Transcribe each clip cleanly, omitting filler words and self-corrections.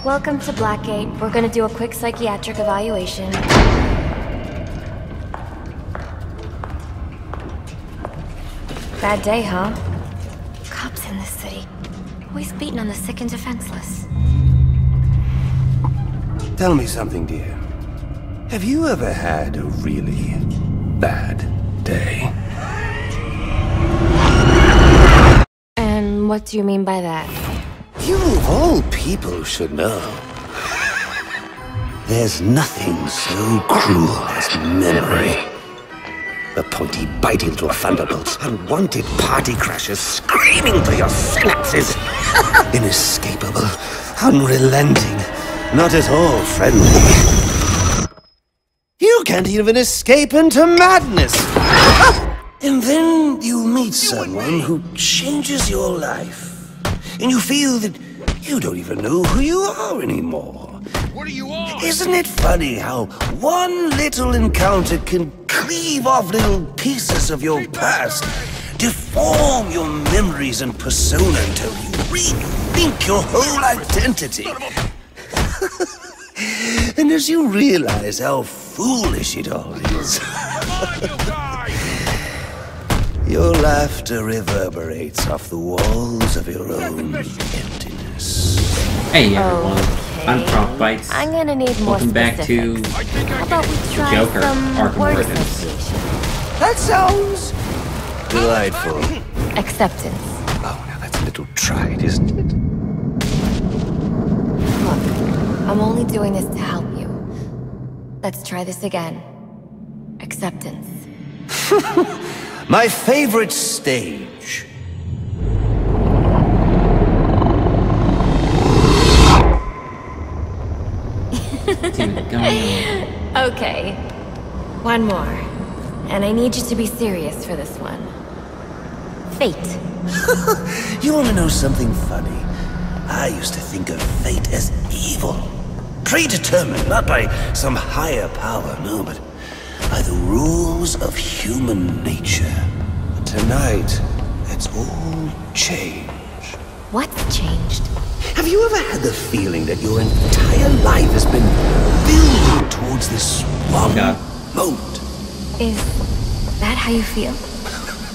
Welcome to Blackgate. We're gonna do a quick psychiatric evaluation. Bad day, huh? Cops in this city. Always beating on the sick and defenseless. Tell me something, dear. Have you ever had a really bad day? And what do you mean by that? You of all people should know. There's nothing so cruel as memory. A pointy biting through a thunderbolt, unwanted party crashers screaming through your synapses. Inescapable, unrelenting, not at all friendly. You can't even escape into madness. And then you meet someone who changes your life. And you feel that you don't even know who you are anymore. What are you on? Isn't it funny how one little encounter can cleave off little pieces of your past, deform your memories and persona until you rethink your whole identity? And as you realize how foolish it all is, your laughter reverberates off the walls of your own emptiness. Hey everyone, I'm Prof Bites. I'm gonna need more Welcome back to specifics. How about we try Joker, some Arkham word Origins. association? That sounds delightful. Acceptance. Oh, now that's a little trite, isn't it? Look, I'm only doing this to help you. Let's try this again. Acceptance. My favorite stage. Dude, come on. Okay. One more. And I need you to be serious for this one. Fate. You want to know something funny? I used to think of fate as evil. Predetermined, not by some higher power, no, but by the rules of human nature. But tonight, that's all changed. What's changed? Have you ever had the feeling that your entire life has been building towards this one moment? Is that how you feel?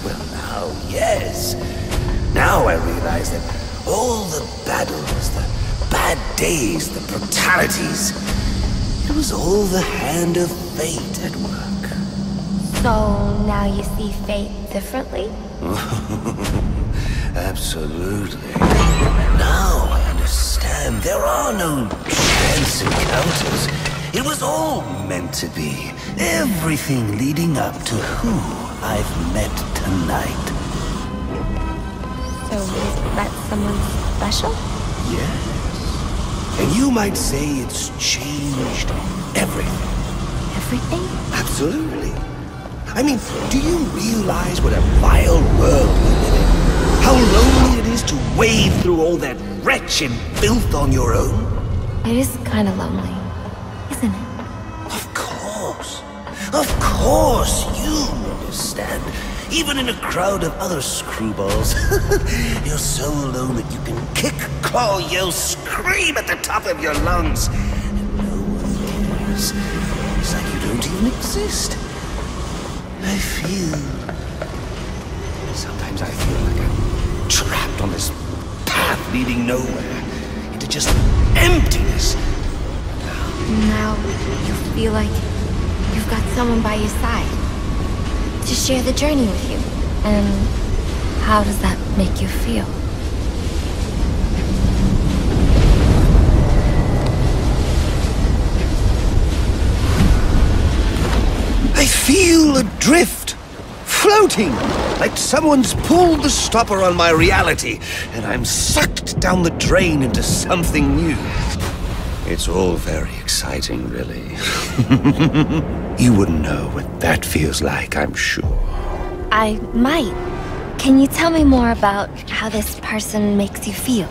Well, now, yes. Now I realize that all the battles, the bad days, the brutalities, it was all the hand of fate at work. So now you see fate differently? Absolutely. Now I understand. There are no chance encounters. It was all meant to be. Everything leading up to who I've met tonight. So is that someone special? Yes. And you might say it's changed everything. Everything? Absolutely. I mean, do you realize what a vile world we live in? How lonely it is to wade through all that wretched filth on your own? It is kind of lonely, isn't it? Of course. Of course, you understand. Even in a crowd of other screwballs, you're so alone that you can kick, crawl, yell, scream at the top of your lungs. And no one cares. It's like you don't even exist. I feel... Sometimes I feel like I'm trapped on this path leading nowhere, into just emptiness. Now you feel like you've got someone by your side to share the journey with you. And how does that make you feel? I feel adrift, floating, like someone's pulled the stopper on my reality, and I'm sucked down the drain into something new. It's all very exciting, really. You wouldn't know what that feels like, I'm sure. I might. Can you tell me more about how this person makes you feel?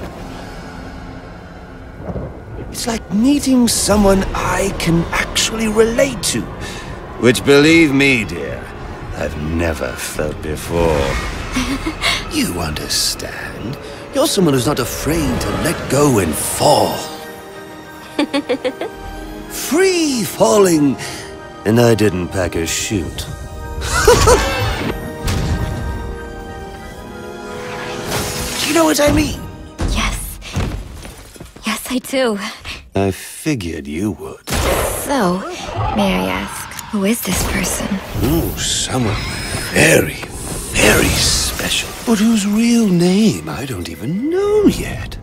It's like meeting someone I can actually relate to. Which, believe me, dear, I've never felt before. You understand. You're someone who's not afraid to let go and fall. Free falling, and I didn't pack a chute. You know what I mean? Yes. Yes, I do. I figured you would. So, may I ask, who is this person? Oh, someone very, very special. But whose real name I don't even know yet.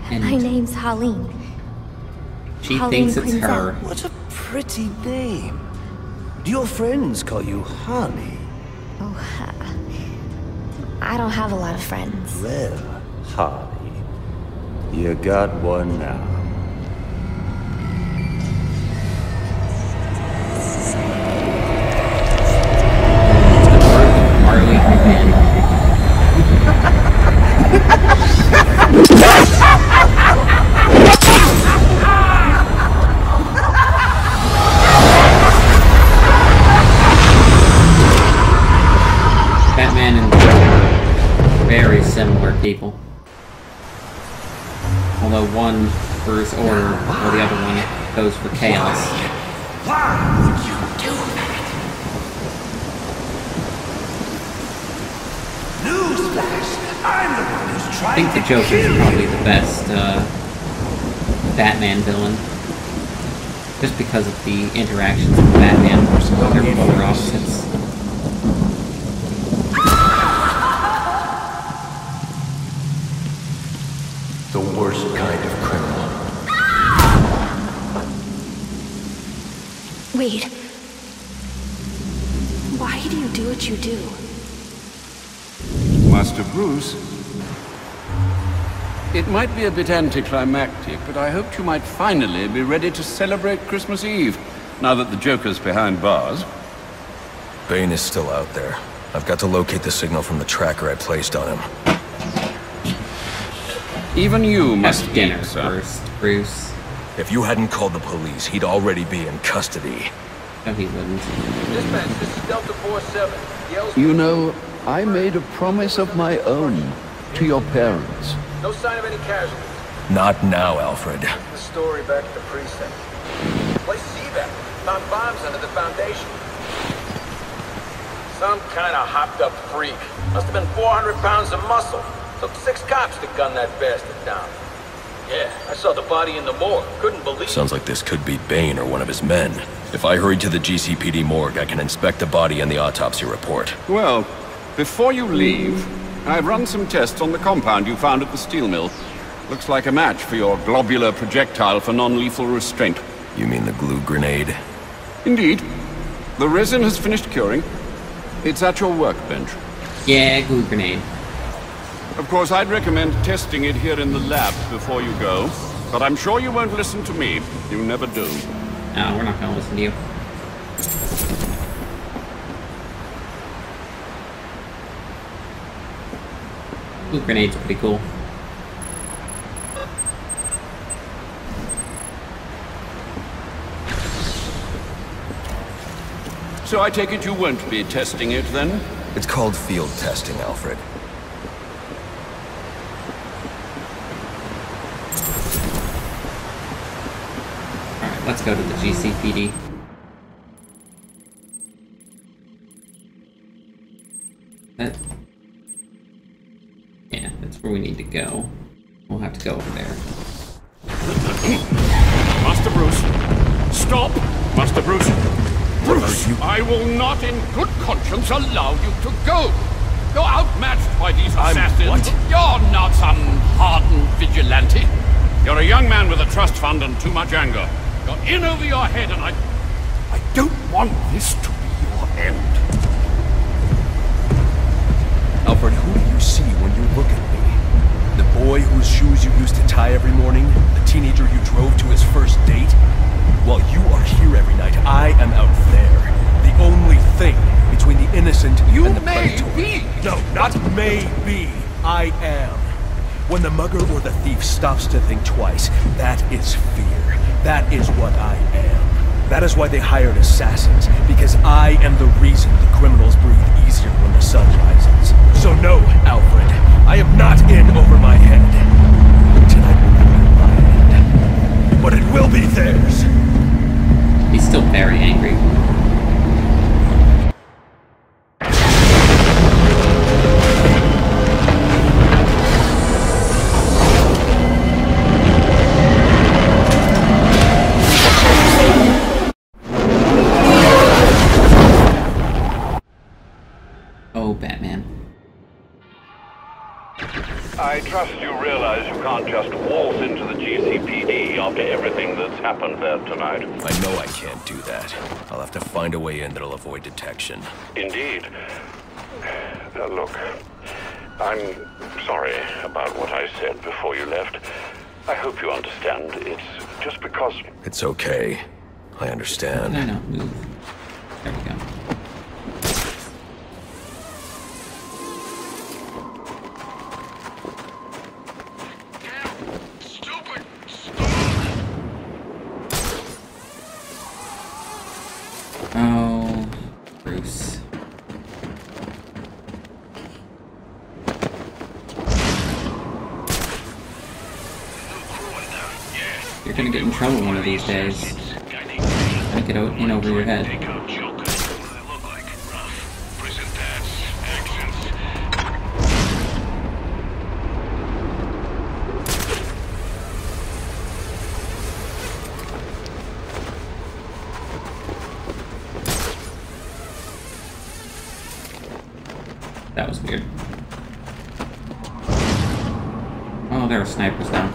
My name's Holleen. She Holleen thinks it's Quinzel. her. What a pretty name. Do your friends call you Honey? Oh, I don't have a lot of friends. Well, Honey, you got one now. Marley again. Batman and Joker, very similar people. Although one prefers order, while the other one goes for chaos. Why would you do that? Newsflash! I'm the one who's I trying think the to Joker kill is you. probably the best Batman villain. Just because of the interactions with Batman versus their polar opposites. The worst kind of criminal. Wade, why do you do what you do? Master Bruce, it might be a bit anticlimactic, but I hoped you might finally be ready to celebrate Christmas Eve, now that the Joker's behind bars. Bane is still out there. I've got to locate the signal from the tracker I placed on him. Even you must Have dinner eat, sir. first, Bruce. If you hadn't called the police, he'd already be in custody. No, he wouldn't. Dispatch, this is Delta 47. Yells. You know, I made a promise of my own to your parents. No sign of any casualties. Not now, Alfred. The story back at the precinct. Place evac. Found bombs under the foundation. Some kind of hopped-up freak. Must have been 400 pounds of muscle. Took 6 cops to gun that bastard down. Yeah, I saw the body in the morgue. Couldn't believe it. Sounds like this could be Bane or one of his men. If I hurry to the GCPD morgue, I can inspect the body and the autopsy report. Well, before you leave, I've run some tests on the compound you found at the steel mill. Looks like a match for your globular projectile for non-lethal restraint. You mean the glue grenade? Indeed. The resin has finished curing. It's at your workbench. Yeah, glue grenade. Of course, I'd recommend testing it here in the lab before you go, but I'm sure you won't listen to me. You never do. No, we're not gonna listen to you. Glue grenade's pretty cool. So I take it you won't be testing it, then? It's called field testing, Alfred. Alright, let's go to the GCPD. Yeah, that's where we need to go. We'll have to go over there. Master Bruce, stop! Master Bruce! Bruce, I will not in good conscience allow you to go! You're outmatched by these assassins. what? You're not some hardened vigilante. You're a young man with a trust fund and too much anger. You're in over your head, and I don't want this to be your end. Alfred, who do you see when you look at me? The boy whose shoes you used to tie every morning? The teenager you drove to his first date? While you are here every night, I am out there. The only thing between the innocent and the predator. Be. No, not may be. I am. When the mugger or the thief stops to think twice, that is fear. That is what I am. That is why they hired assassins, because I am the reason the criminals breathe easier when the sun rises. So no, Alfred, I am not in over my head. Tonight will be my after everything that's happened there tonight. I know I can't do that. I'll have to find a way in that'll avoid detection. Indeed. Look, I'm sorry about what I said before you left. I hope you understand. It's just because... It's okay. I understand. No, no, move. There we go. Oh, Bruce. You're gonna get in trouble one of these days. Make it in over your head. That was weird. Oh, there are snipers down.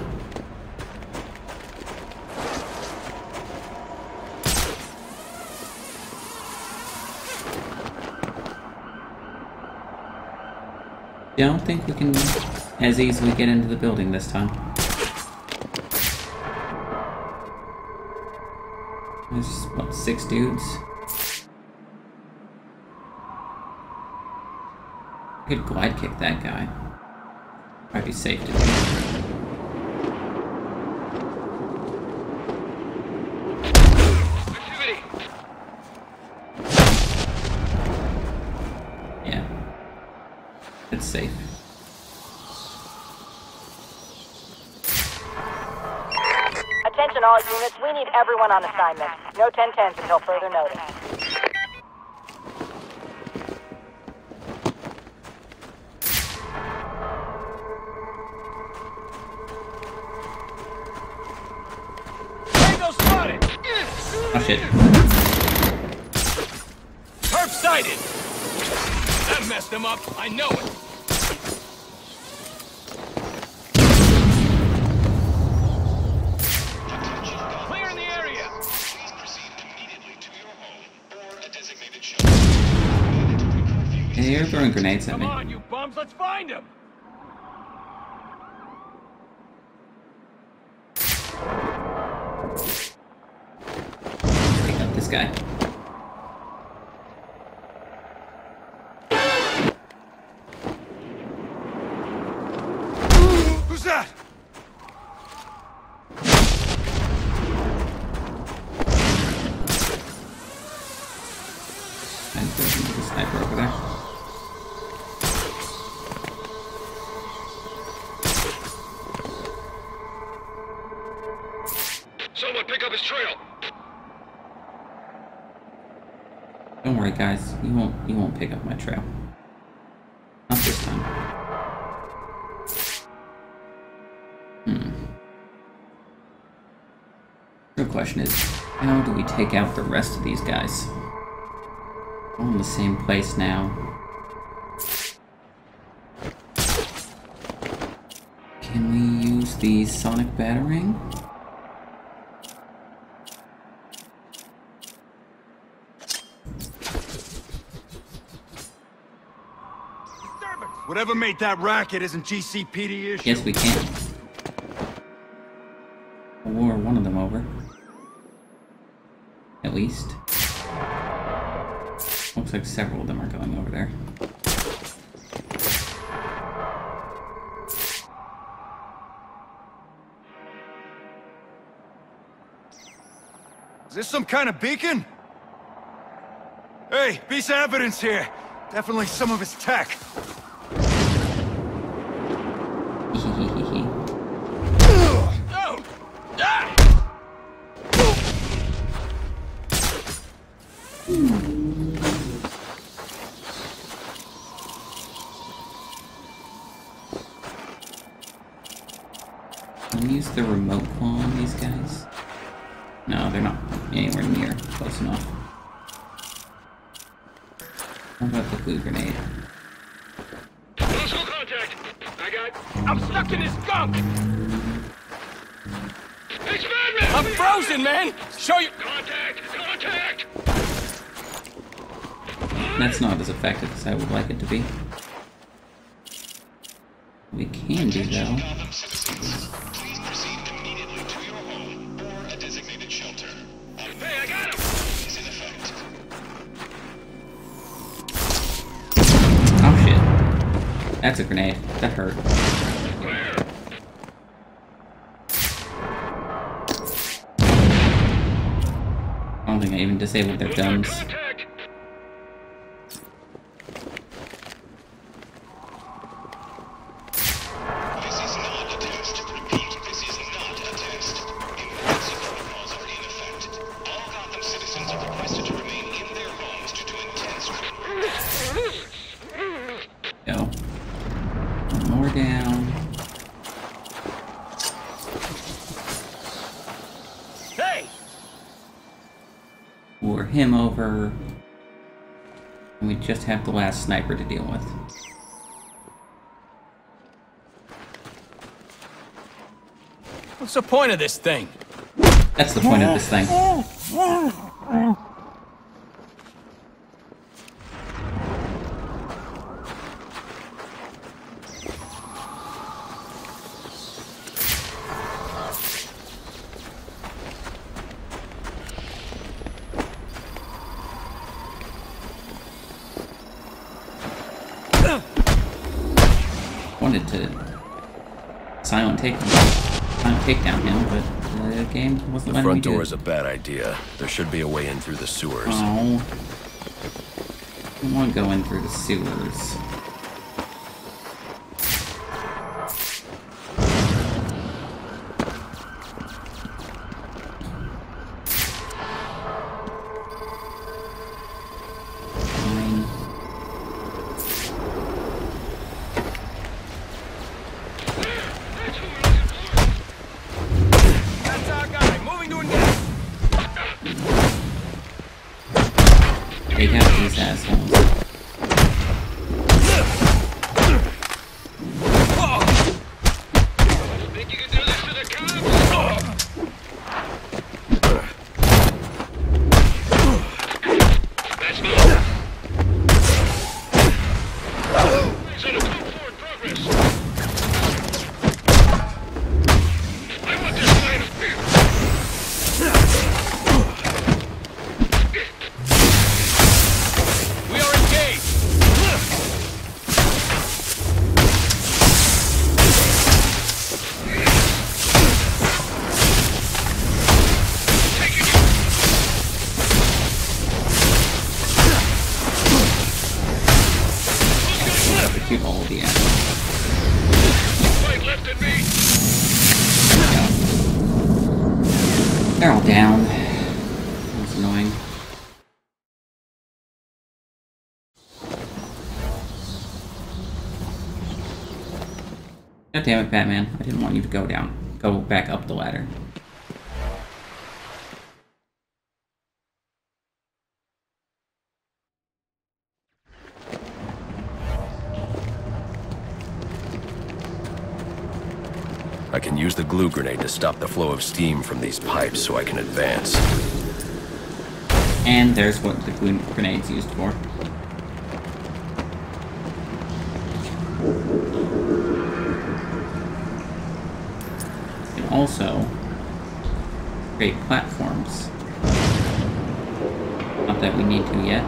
I don't think we can as easily get into the building this time. There's, what, 6 dudes? I could glide kick that guy. Might be safe to do. Yeah. It's safe. Attention all units, we need everyone on assignment. No 10-10s until further notice. Oh shit. Perp sighted! That messed him up, I know it! Clearing the area! Please proceed immediately to your home or a designated shelter. Hey, you're throwing grenades at me. Come on, you bums, let's find him! Pick up this guy. Who's that? And there's a sniper over there. Someone pick up his trail. Don't worry, guys. You won't pick up my trail. Not this time. The real question is, how do we take out the rest of these guys? All in the same place now. Can we use the sonic battering? Whatever made that racket isn't GCPD issue. Yes, we can. Or one of them over. At least. Looks like several of them are going over there. Is this some kind of beacon? Hey, piece of evidence here. Definitely some of his tech. Can we use the remote claw on these guys? No, they're not anywhere near close enough. How about the glue grenade? Close contact. I'm stuck in this gunk. It's Batman! I'm frozen, man! Show you... Contact! Contact! That's not as effective as I would like it to be. We can do, though. Hey, I got him! Oh, shit. That's a grenade. That hurt. I don't think I even disabled their guns. Go. One more down. Hey! Lure him over. And we just have the last sniper to deal with. What's the point of this thing? That's the point of this thing. Wanted to silent takedown him, but the game wasn't letting me do it. The front door is a bad idea. There should be a way in through the sewers. Oh. I don't want to go in through the sewers. Take out these assholes. Think you can do this to the cops? That's not. Send a code 4 in progress. I want this line of fear. We are engaged. Execute all of the assholes. Fight left in me. They're all down. That's annoying. God damn it, Batman. I didn't want you to go down. Go back up the ladder. I can use the glue grenade to stop the flow of steam from these pipes so I can advance. And there's what the glue grenade's used for. You can also create platforms. Not that we need to yet.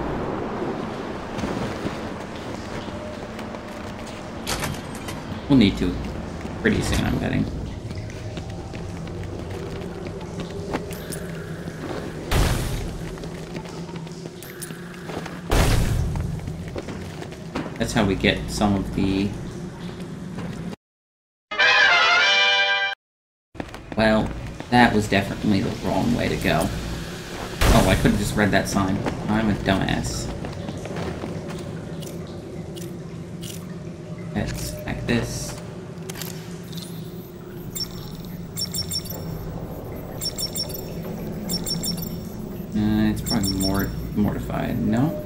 We'll need to pretty soon, I'm betting. That's how we get some of the... Well, that was definitely the wrong way to go. Oh, I could have just read that sign. I'm a dumbass. Let's hack this. It's probably more mortified. No?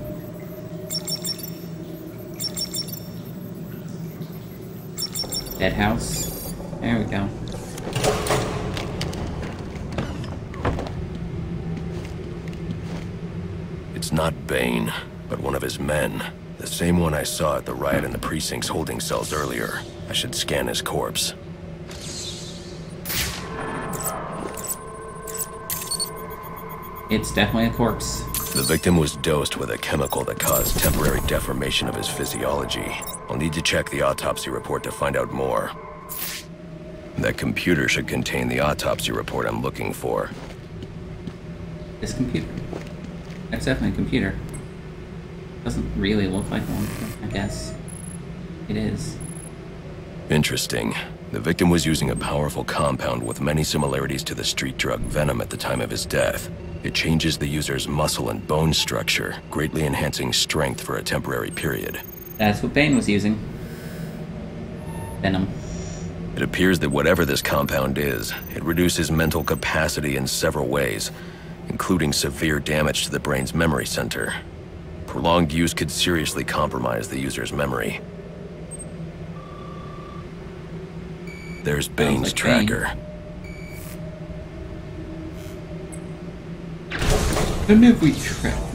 Dead house. There we go. It's not Bane, but one of his men. The same one I saw at the riot in the precinct's holding cells earlier. I should scan his corpse. It's definitely a corpse. The victim was dosed with a chemical that caused temporary deformation of his physiology. I'll need to check the autopsy report to find out more. That computer should contain the autopsy report I'm looking for. This computer. That's definitely a computer. Doesn't really look like one, I guess. It is. Interesting. The victim was using a powerful compound with many similarities to the street drug Venom at the time of his death. It changes the user's muscle and bone structure, greatly enhancing strength for a temporary period. That's what Bane was using. Venom. It appears that whatever this compound is, it reduces mental capacity in several ways, including severe damage to the brain's memory center. Prolonged use could seriously compromise the user's memory. There's Bane's tracker. Couldn't if we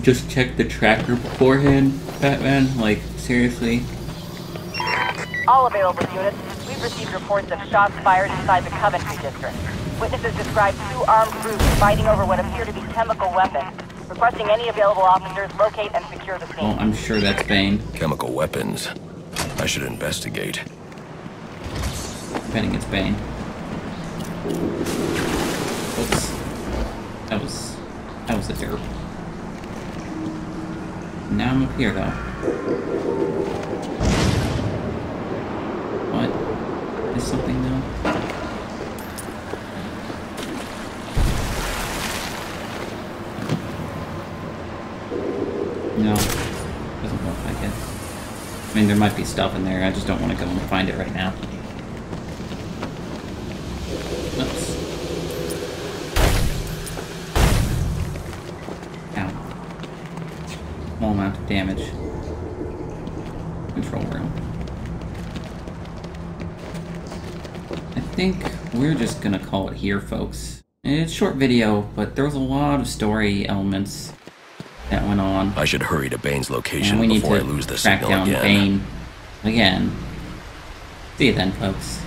just check the tracker beforehand, Batman? Like, seriously? All available units, we've received reports of shots fired inside the Coventry district. Witnesses describe 2 armed groups fighting over what appear to be chemical weapons. Requesting any available officers locate and secure the scene. Well, I'm sure that's Bane. Chemical weapons. I should investigate. Betting it's Bane. Oops. That was a derp. Now I'm up here, though. What? Is something new? No. Doesn't look like it. I mean, there might be stuff in there. I just don't want to go and find it right now. Oops. Small amount of damage. Control room. I think we're just gonna call it here, folks. It's a short video, but there was a lot of story elements that went on. I should hurry to Bane's location and we before I need to lose the track signal down again. Bane again. See you then, folks.